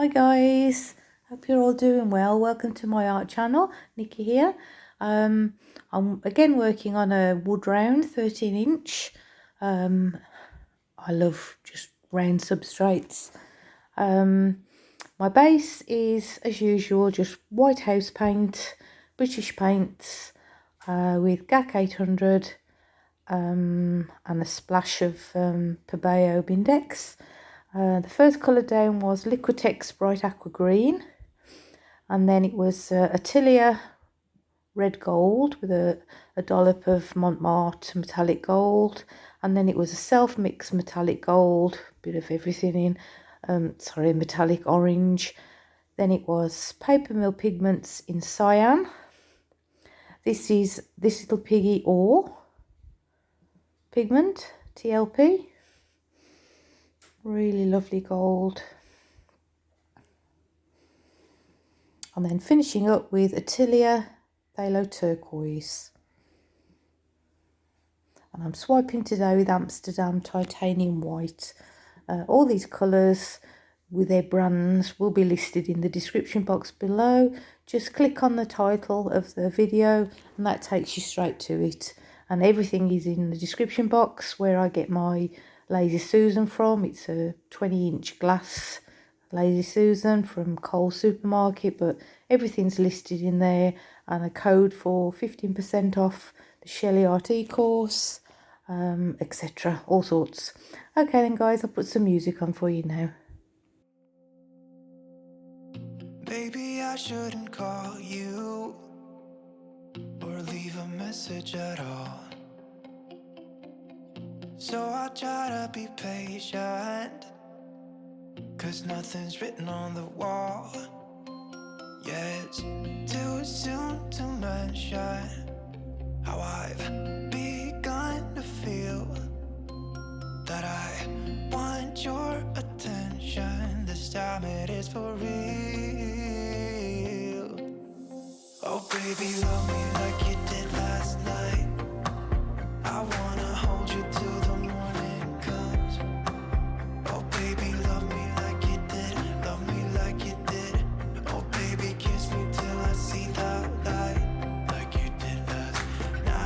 Hi guys, hope you're all doing well. Welcome to my art channel. Niki here. I'm again working on a wood round 13 inch. I love just round substrates. My base is as usual just white house paint, British paints with GAC 800 and a splash of Pebeo Bindex. The first colour down was Liquitex Bright Aqua Green, and then it was Atelier Red Gold with a dollop of Mont Marte Metallic Gold, and then it was a self-mix Metallic Gold, bit of everything in, metallic orange. Then it was Papermill Pigments in Cyan. This is this Little Piggy ore pigment, TLP. Really lovely gold. And then finishing up with Atelier Phthalo Turquoise. And I'm swiping today with Amsterdam Titanium White. All these colours with their brands will be listed in the description box below. Just click on the title of the video and that takes you straight to it. And everything is in the description box where I get my Lazy Susan from. It's a 20-inch glass Lazy Susan from Coles supermarket, but everything's listed in there, and a code for 15% off the Sheleeart E-Course, etc. All sorts. Okay then guys, I'll put some music on for you now. Maybe I shouldn't call you or leave a message at all. So I'll try to be patient, 'cause nothing's written on the wall. Yeah, it's too soon to mention how I've begun to feel that I want your attention. This time it is for real. Oh baby, love me like you did last night. I wanna hold you till the morning comes. Oh baby, love me like you did, love me like you did. Oh baby, kiss me till I see the light, like you did last night.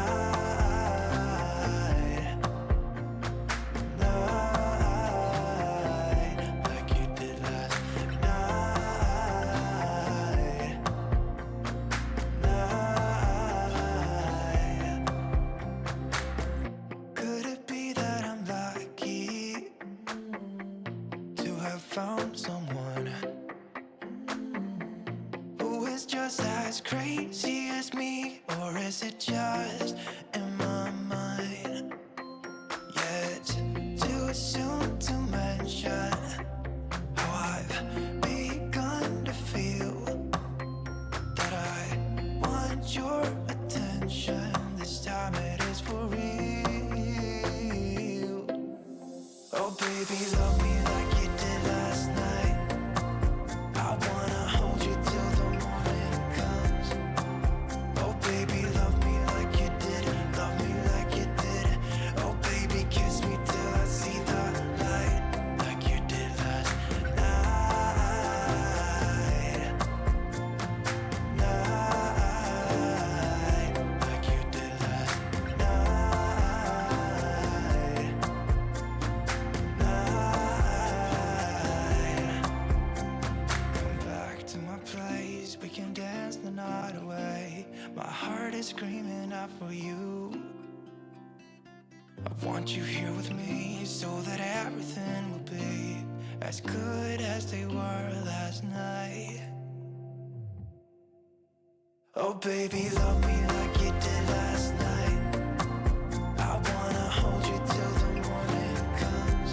Like you did last night. Could it be that I'm lucky to have found someone who is just as crazy as me? Or is it just in my mind? Yeah, it's too soon to mention how I've begun to feel that I want your attention. This time it is for real. Oh baby, love me like you did last night. I wanna hold you till the morning comes. Oh baby, love me like you did, love me like you did. Oh baby, kiss me till I see the light, like you did last night. Like you did last night. Come back to my place, we can dance the night away. My heart is screaming out for you. I want you here with me so that everything will be as good as they were last night. Oh baby, love me like you did last night. I wanna hold you till the morning comes.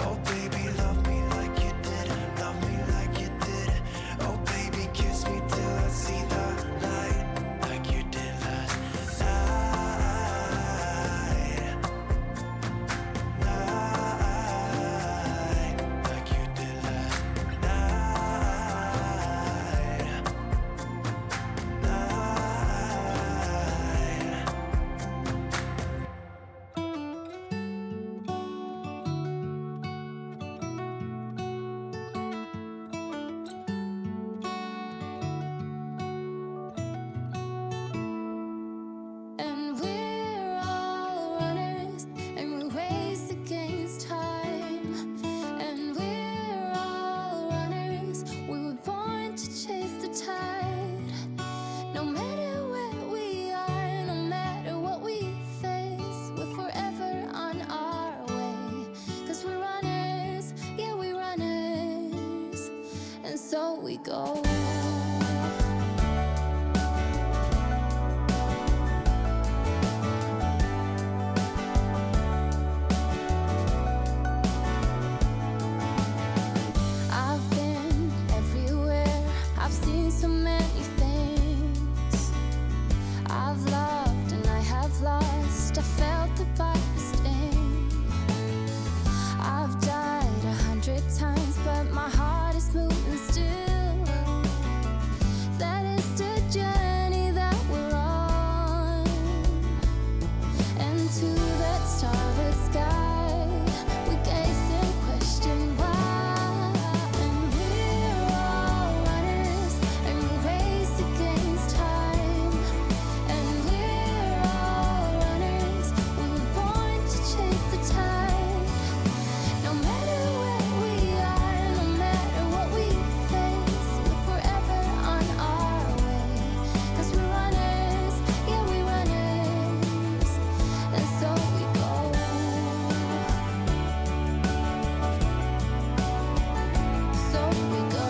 Oh baby, love me like you did, love me like you did. Oh baby, kiss me till I see the light, like you did last night. Like you did last night. we go. I've been everywhere, I've seen so many things. I've loved and I have lost, I felt the fire sting. I've died 100 times, but my heart is moving still. That is the journey that we're on. And to that starlit sky, we gaze and question why. And we're all runners, and we race against time. And we're all runners, we were born to chase the tide. No matter where we are, no matter what we face, we're forever on our way. 'Cause we're runners, yeah, we're runners. And so we go. So we go.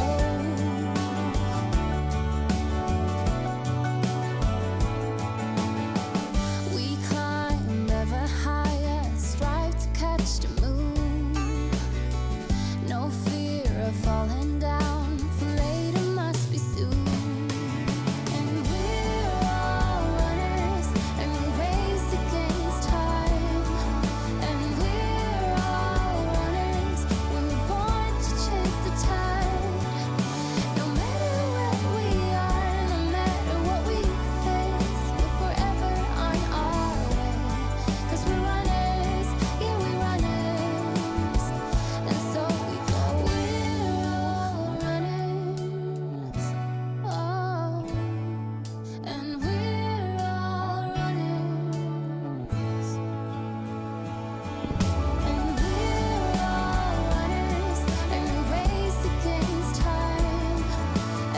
We climb ever higher, strive to catch the moon. No fear of falling down, for later must be soon. And we're all runners, and we race against time. And we're all runners, we were born to chase the tide. No matter where we are, no matter what we face, we're forever on our way. 'Cause we're runners, yeah, we're runners. And so we go. We're all runners. Oh, and we're all runners. And we're all runners, and we race against time.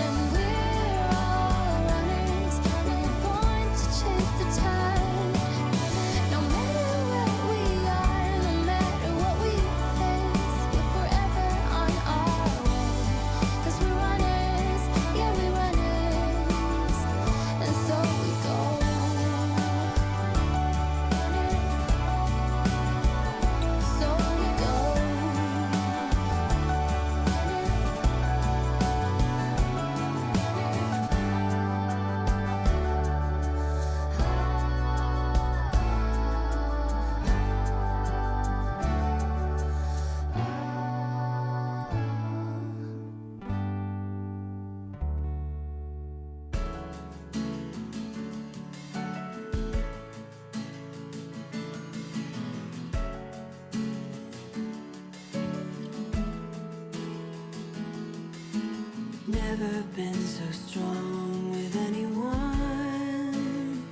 And we're all runners, we were born to chase the tide. No matter where we are, no matter what we face, we're forever on our way. 'Cause we're runners, yeah, we're runners. And so we go. So we go. Never been so strong with anyone.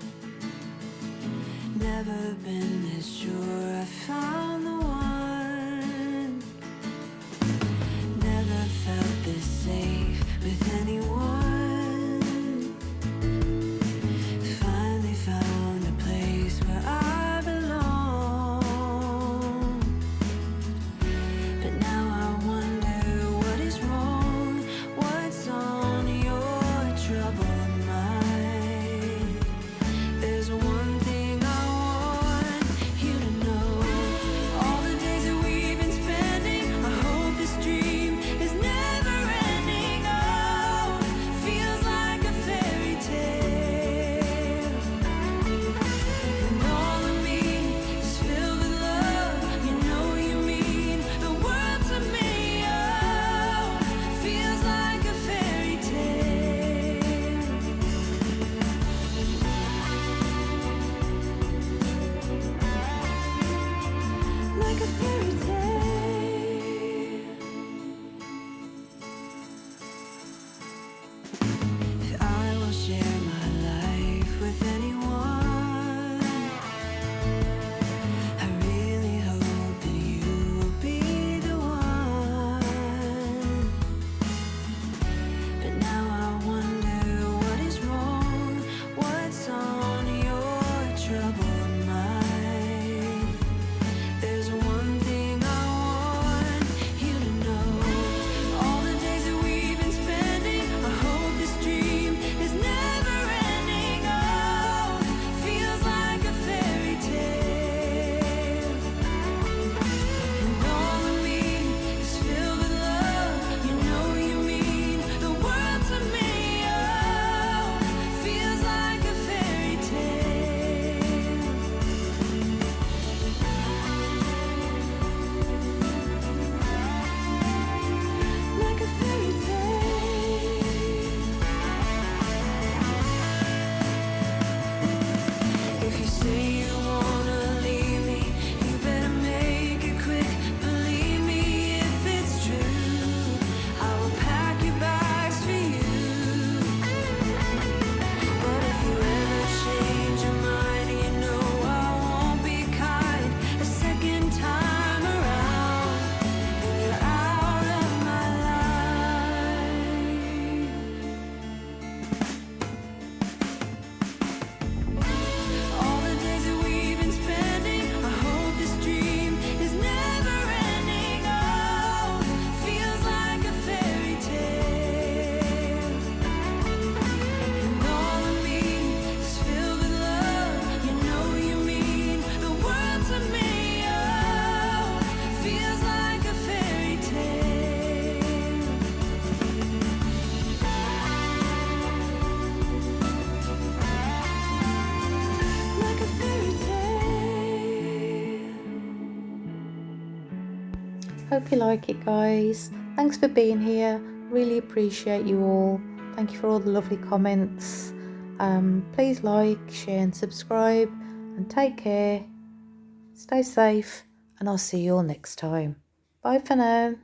Never been this sure I found the one. Never felt this safe with anyone. Finally found a place where I belong. But now I wonder what is wrong, what's on your troubled mind. There's one thing I want you to know. Hope you like it, guys. Thanks for being here. Really appreciate you all. Thank you for all the lovely comments. Please like, share and subscribe, and take care. Stay safe, and I'll see you all next time. Bye for now.